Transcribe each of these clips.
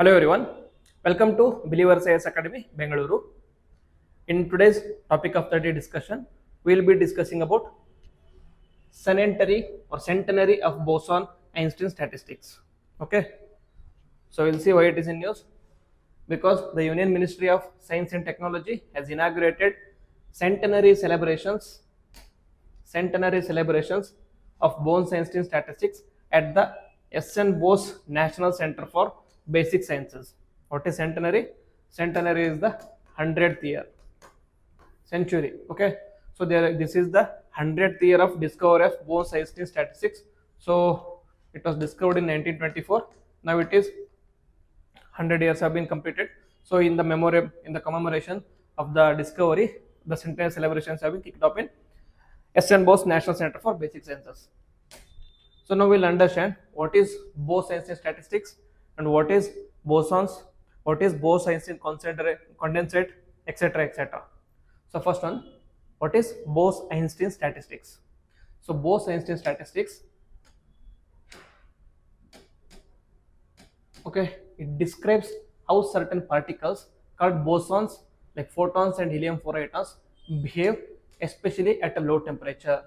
Hello everyone, welcome to Believers IAS Academy, Bengaluru. In today's topic of the day discussion, we will be discussing about centenary of Bose-Einstein Statistics. Okay, so we'll see why it is in news. Because the Union Ministry of Science and Technology has inaugurated centenary celebrations of Bose-Einstein Statistics at the Bose National Centre for Basic Sciences. What is centenary? Centenary is the 100th year. Century. Okay. So this is the 100th year of discovery of Bose-Einstein Statistics. So it was discovered in 1924. Now it is 100 years have been completed. So in the commemoration of the discovery, the centenary celebrations have been kicked off in Bose National Centre for Basic Sciences. So now we'll understand what is Bose-Einstein Statistics and what is bosons, what is Bose-Einstein Condensate, etc. etc. So first one, what is Bose-Einstein Statistics? So Bose-Einstein Statistics, okay, it describes how certain particles called bosons like photons and helium-4 atoms behave, especially at a low temperature.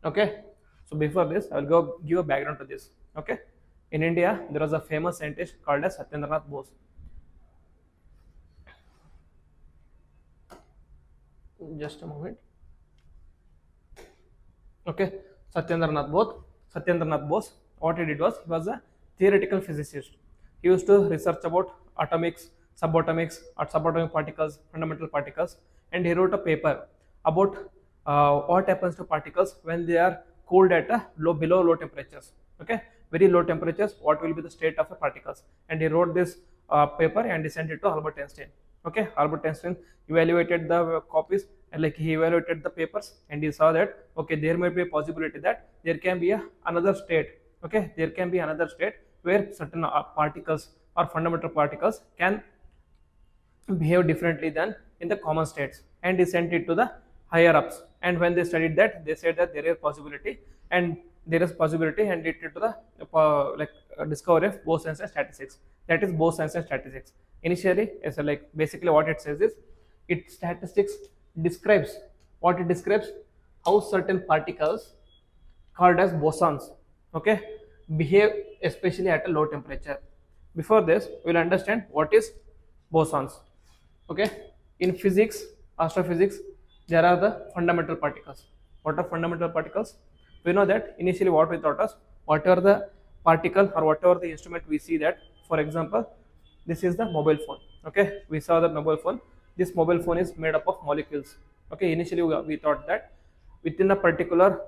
Okay, so before this I will give a background to this. Okay, in India there was a famous scientist called as Bose. Just a moment. Okay, Satyendranath Bose, what he did was, he was a theoretical physicist. He used to research about atomics, subatomics, or subatomic particles, fundamental particles, and he wrote a paper about what happens to particles when they are cooled at a below low temperatures. Okay, very low temperatures, what will be the state of the particles? And he wrote this paper and he sent it to Albert Einstein. Okay, Albert Einstein evaluated the copies and he evaluated the papers and he saw that okay, there may be a possibility that there can be another state. Okay, there can be another state where certain particles or fundamental particles can behave differently than in the common states, and he sent it to the higher ups, and when they studied that, they said that there is possibility and it led to the discovery of Bose-Einstein statistics. That is Bose-Einstein statistics. Initially, basically what it says is, statistics describes how certain particles called as bosons, okay, behave especially at a low temperature. Before this, we will understand what is bosons. Okay, in physics, astrophysics, there are the fundamental particles. What are fundamental particles? We know that initially what we thought was, whatever the particle or whatever the instrument we see, that for example, this is the mobile phone. Okay, we saw the mobile phone. This mobile phone is made up of molecules. Okay, initially we thought that within a particular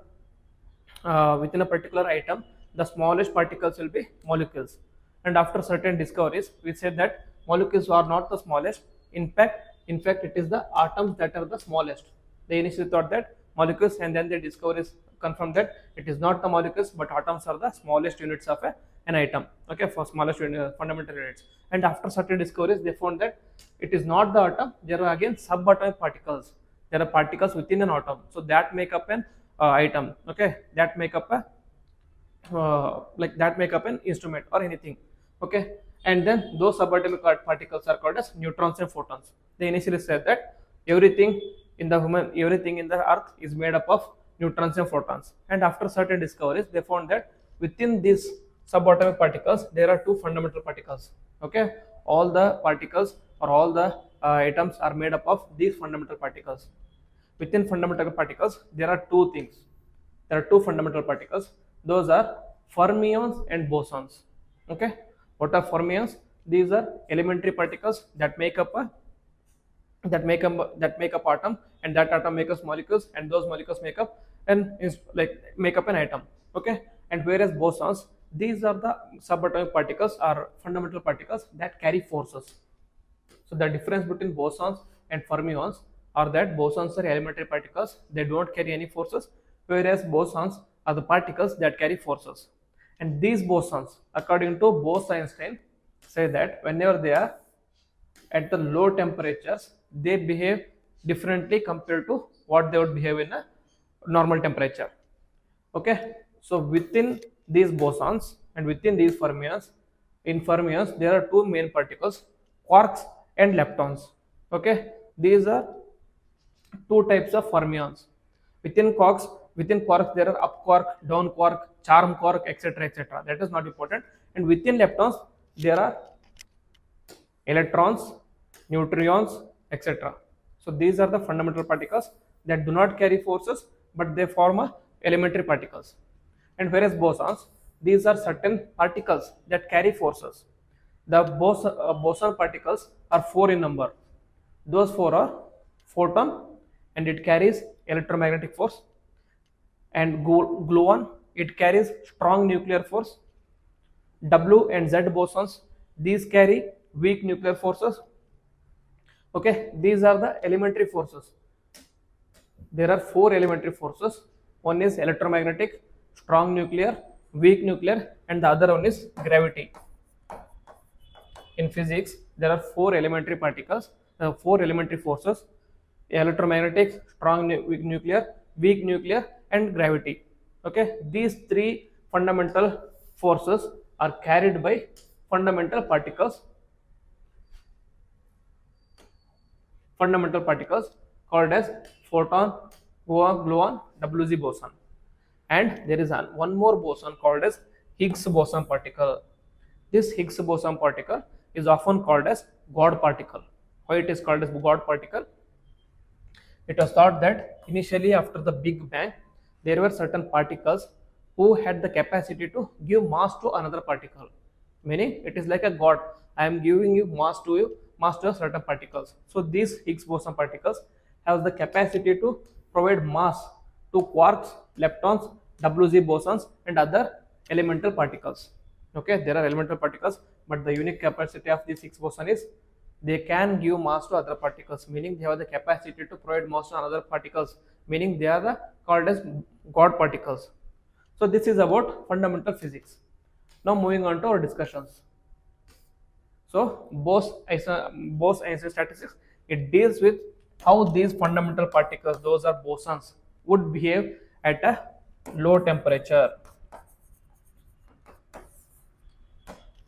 item, the smallest particles will be molecules, and after certain discoveries we said that molecules are not the smallest. In fact it is the atoms that are the smallest. They initially thought that molecules, and then the discoveries confirmed that it is not the molecules but atoms are the smallest units of an item. Okay, for smallest fundamental units. And after certain discoveries, they found that it is not the atom, there are again subatomic particles. There are particles within an atom, so that make up an item. Okay, that make up an instrument or anything. Okay, and then those subatomic particles are called as neutrons and photons. They initially said that everything in the earth is made up of neutrons and photons, and after certain discoveries, they found that within these subatomic particles there are two fundamental particles. Okay, all the particles or all the atoms are made up of these fundamental particles. Within fundamental particles, there are two things. There are two fundamental particles. Those are fermions and bosons. Okay, what are fermions? These are elementary particles that make up atom, and that atom makes up molecules, and those molecules make up an atom. Okay, and whereas bosons, these are the subatomic particles or fundamental particles that carry forces. So the difference between bosons and fermions are that bosons are elementary particles, they don't carry any forces, whereas bosons are the particles that carry forces. And these bosons, according to Bose-Einstein, say that whenever they are at the low temperatures, they behave differently compared to what they would behave in a normal temperature. Okay, so within these bosons and within these fermions, In fermions, there are two main particles, quarks and leptons. Okay, these are two types of fermions. Within quarks there are up quark, down quark, charm quark, etc., etc. That is not important. And within leptons there are electrons, neutrons, etc. So these are the fundamental particles that do not carry forces, but they form a elementary particles. And whereas bosons, these are certain particles that carry forces. The boson particles are four in number. Those four are photon, and it carries electromagnetic force, and gluon, it carries strong nuclear force. W and Z bosons, these carry weak nuclear forces. Okay, these are the elementary forces. There are four elementary forces. One is electromagnetic, strong nuclear, weak nuclear, and the other one is gravity. In physics, there are four elementary particles, four elementary forces: electromagnetic, strong nuclear, weak nuclear, and gravity. Okay, these three fundamental forces are carried by fundamental particles called as photon, gluon, Wz boson. And there is one more boson called as Higgs boson particle. This Higgs boson particle is often called as God particle. Why it is called as God particle? It was thought that initially after the Big Bang, there were certain particles who had the capacity to give mass to another particle. Meaning it is like a God. I am giving you mass to certain particles. So these Higgs boson particles have the capacity to provide mass to quarks, leptons, Wz bosons, and other elemental particles. Okay, there are elemental particles, but the unique capacity of these Higgs boson is they can give mass to other particles, meaning they have the capacity to provide mass to other particles, meaning they are called as God particles. So this is about fundamental physics. Now moving on to our discussions. So Bose-Einstein Statistics, it deals with how these fundamental particles, those are bosons, would behave at a low temperature.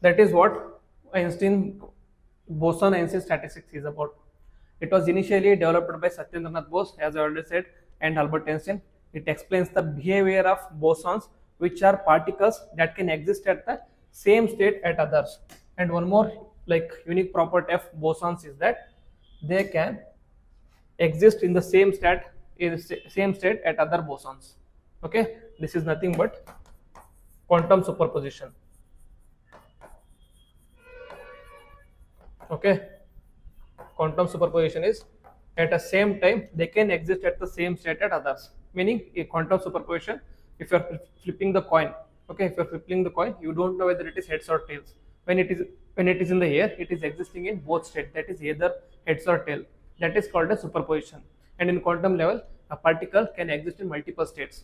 That is what Bose-Einstein Statistics is about. It was initially developed by Satyendranath Bose, as I already said, and Albert Einstein. It explains the behavior of bosons, which are particles that can exist at the same state at others. And one more unique property of bosons is that they can exist in the same state at other bosons. Okay, this is nothing but quantum superposition. Okay, quantum superposition is at the same time they can exist at the same state at others. Meaning a quantum superposition, if you are flipping the coin, okay, if you are flipping the coin, you don't know whether it is heads or tails. When it is in the air, it is existing in both states, that is either heads or tail. That is called a superposition. And in quantum level, a particle can exist in multiple states.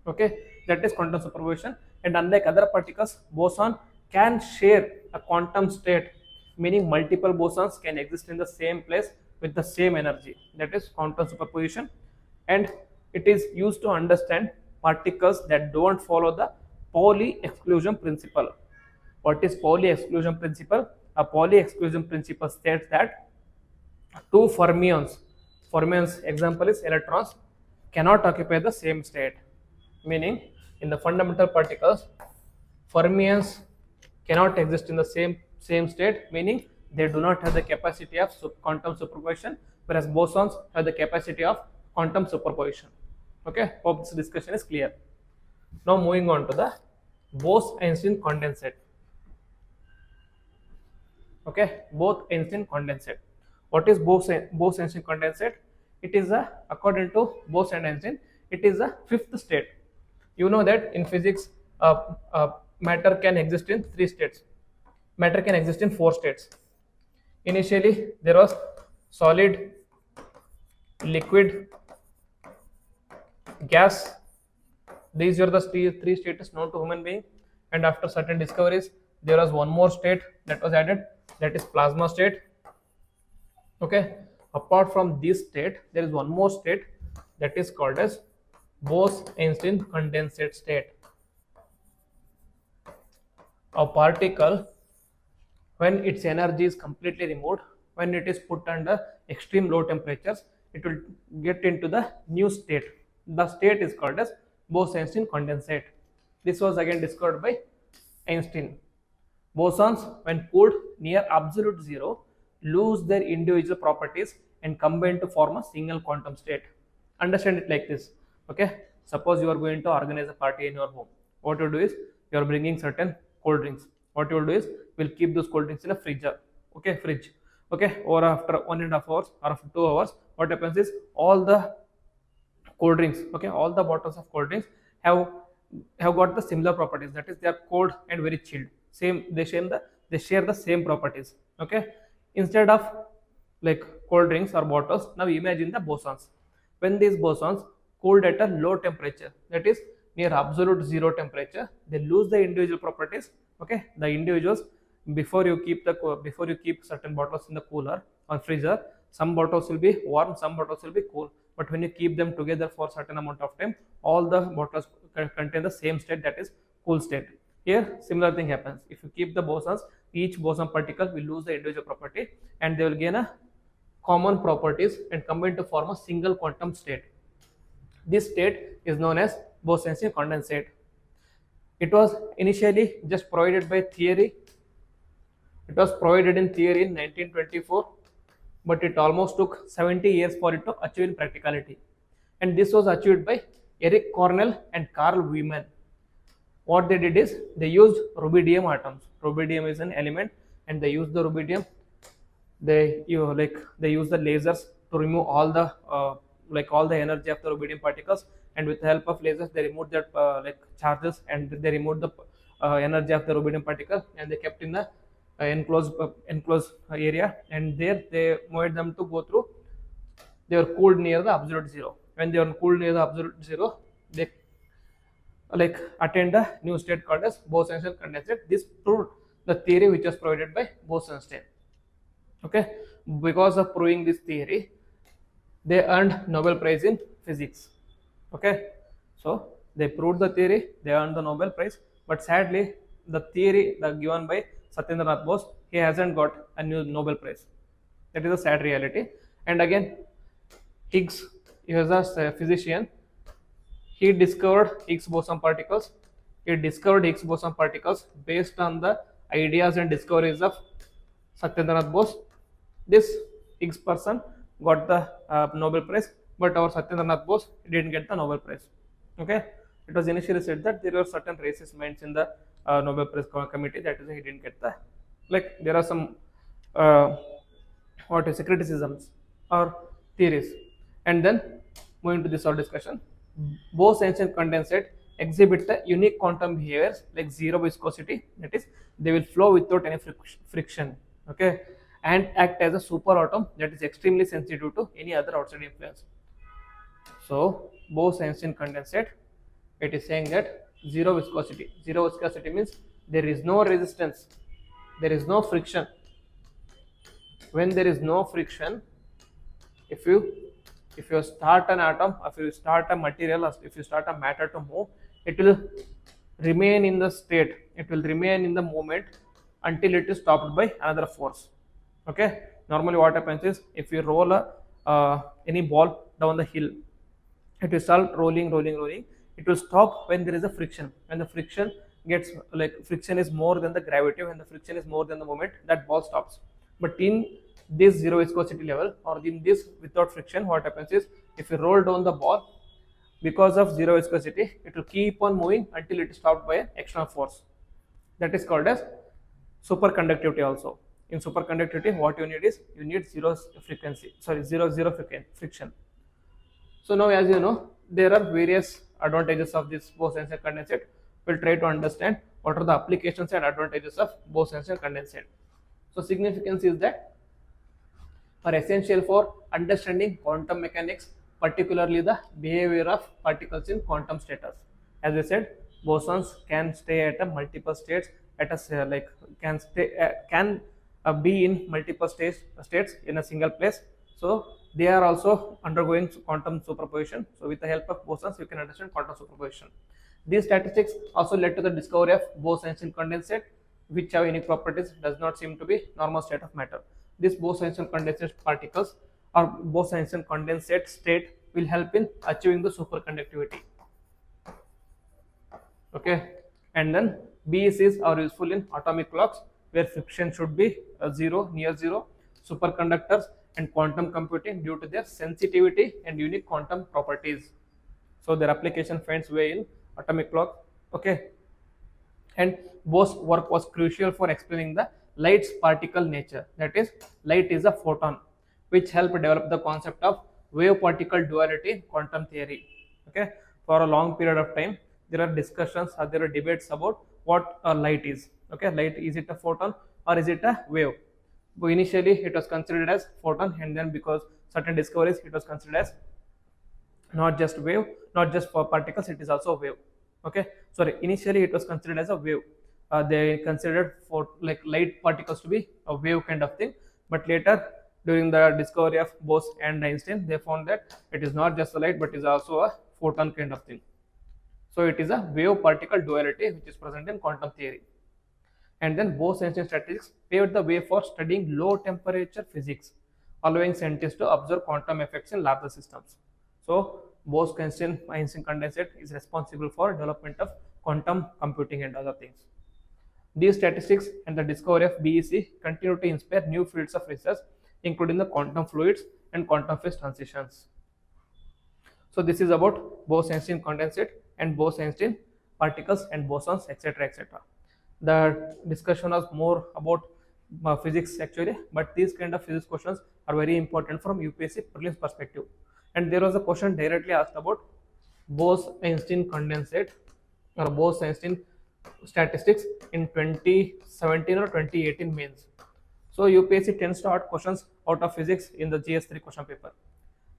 Okay, that is quantum superposition. And unlike other particles, boson can share a quantum state, meaning multiple bosons can exist in the same place with the same energy. That is quantum superposition. And it is used to understand particles that don't follow the Pauli exclusion principle. What is Pauli exclusion principle? A Pauli exclusion principle states that two fermions example is electrons, cannot occupy the same state. Meaning in the fundamental particles, fermions cannot exist in the same state, meaning they do not have the capacity of quantum superposition, whereas bosons have the capacity of quantum superposition. Okay, hope this discussion is clear. Now moving on to the Bose-Einstein condensate. Okay, Bose-Einstein condensate. What is Bose-Einstein condensate? It is according to Bose and Einstein, it is a fifth state. You know that in physics, matter can exist in three states. Matter can exist in four states. Initially, there was solid, liquid, gas. These are the three states known to human being. And after certain discoveries, there was one more state that was added, that is plasma state. Okay. Apart from this state, there is one more state that is called as Bose-Einstein condensate state. A particle when its energy is completely removed, when it is put under extreme low temperatures, it will get into the new state. The state is called as Bose-Einstein condensate. This was again discovered by Einstein. Bosons, when cooled near absolute zero, lose their individual properties and combine to form a single quantum state. Understand it like this. Okay. Suppose you are going to organize a party in your home. What you do is you are bringing certain cold drinks. What you will do is we'll keep those cold drinks in a freezer. Okay, fridge. Okay, or after 1.5 hours or after 2 hours, what happens is all the cold drinks, okay, all the bottles of cold drinks have got the similar properties, that is they are cold and very chilled, same, they share the same properties. Okay, instead of like cold drinks or bottles, now imagine the bosons. When these bosons cooled at a low temperature, that is near absolute zero temperature, they lose the individual properties. Okay, the individuals, before you keep certain bottles in the cooler or freezer, some bottles will be warm, some bottles will be cool, but when you keep them together for certain amount of time, all the bottles contain the same state, that is cool state. Here similar thing happens. If you keep the bosons, each boson particle will lose the individual property and they will gain a common properties and combine to form a single quantum state. This state is known as Bose-Einstein condensate. It was initially just provided by theory. It was provided in theory in 1924, but it almost took 70 years for it to achieve in practicality. And this was achieved by Eric Cornell and Carl Wieman. What they did is they used rubidium atoms. Rubidium is an element, and they used the rubidium. They use the lasers to remove all the all the energy of the rubidium particles, and with the help of lasers they removed that charges, and they removed the energy of the rubidium particle, and they kept in the enclosed area, and there they made them to go through. They were cooled near the absolute zero. When they were cooled near the absolute zero, they attained a new state called as Bose-Einstein condensate. This proved the theory which was provided by Bose-Einstein. Okay, because of proving this theory, they earned Nobel Prize in physics. Okay, so they proved the theory, they earned the Nobel Prize, but sadly the theory given by Satyendranath Bose, he hasn't got a new Nobel Prize. That is a sad reality. And again, Higgs, he was a physician. He discovered Higgs boson particles. He discovered Higgs boson particles based on the ideas and discoveries of Satyendranath Bose. This Higgs person got the Nobel Prize, but our Satyendranath Bose didn't get the Nobel Prize. Okay, it was initially said that there were certain racist minds in the Nobel Prize committee, that is he didn't get the, there are some criticisms or theories. And then moving to this our discussion, Bose-Einstein condensate exhibit the unique quantum behaviors like zero viscosity, that is they will flow without any friction. Okay, and act as a superatom that is extremely sensitive to any other outside influence. So Bose-Einstein condensate, it is saying that zero viscosity. Zero viscosity means there is no resistance, there is no friction. When there is no friction, if you start an atom, if you start a material, or if you start a matter to move, it will remain in the state, it will remain in the movement until it is stopped by another force. Okay, normally what happens is if you roll any ball down the hill, it will start rolling. It will stop when there is a friction. When the friction gets friction is more than the gravity, when the friction is more than the moment, that ball stops. But in this zero viscosity level, or in this without friction, what happens is if you roll down the ball, because of zero viscosity, it will keep on moving until it is stopped by an external force. That is called as superconductivity also. In superconductivity, what you need is you need zero friction. So now, as you know, there are various advantages of this Bose-Einstein condensate. We'll try to understand what are the applications and advantages of Bose-Einstein condensate. So significance is that are essential for understanding quantum mechanics, particularly the behavior of particles in quantum status. As I said, bosons can stay at a multiple states at a can be in multiple states in a single place. So they are also undergoing quantum superposition. So with the help of bosons, you can understand quantum superposition. These statistics also led to the discovery of Bose-Einstein condensate. which have unique properties does not seem to be normal state of matter. These Bose-Einstein condensate particles or Bose-Einstein condensate state will help in achieving the superconductivity. Okay, and then BECs are useful in atomic clocks where friction should be zero, near zero, superconductors, and quantum computing due to their sensitivity and unique quantum properties. So their application finds way in atomic clock. Okay, and Bose's work was crucial for explaining the light's particle nature. That is, light is a photon, which helped develop the concept of wave-particle duality in quantum theory. Okay, for a long period of time, there are discussions or there are debates about what a light is. Okay, light, is it a photon or is it a wave? So initially, it was considered as photon, and then because certain discoveries, it was considered as not just wave, not just for particles, it is also a wave. Okay, sorry, initially it was considered as a wave. They considered for like light particles to be a wave kind of thing, but later during the discovery of Bose and Einstein, they found that it is not just a light but is also a photon kind of thing. So it is a wave particle duality which is present in quantum theory. And then Bose-Einstein Statistics paved the way for studying low temperature physics, allowing scientists to observe quantum effects in larger systems. So Bose-Einstein condensate is responsible for development of quantum computing and other things. These statistics and the discovery of BEC continue to inspire new fields of research, including the quantum fluids and quantum phase transitions. So this is about Bose-Einstein condensate and Bose-Einstein particles and bosons, etc., etc. The discussion was more about physics actually, but these kind of physics questions are very important from UPSC prelims perspective. And there was a question directly asked about Bose-Einstein condensate or Bose-Einstein statistics in 2017 or 2018 mains. So UPSC tends to ask questions out of physics in the GS3 question paper.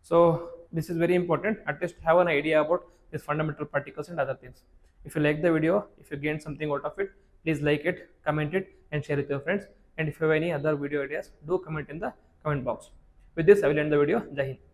So this is very important. At least have an idea about these fundamental particles and other things. If you like the video, if you gain something out of it, please like it, comment it, and share with your friends. And if you have any other video ideas, do comment in the comment box. With this, I will end the video. Jai Hind.